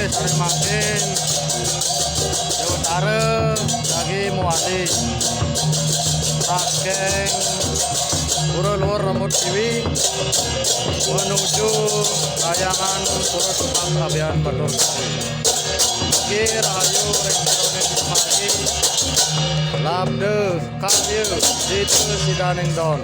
Tarik makin Jawa Utara lagi muali Rakeng Pura Luar Rambut Kiwi menuju Kayangan Pura Subang Kabian Batur Oke Rahayu Rengdoning Magi Labde Kabir Itu Sidaning Don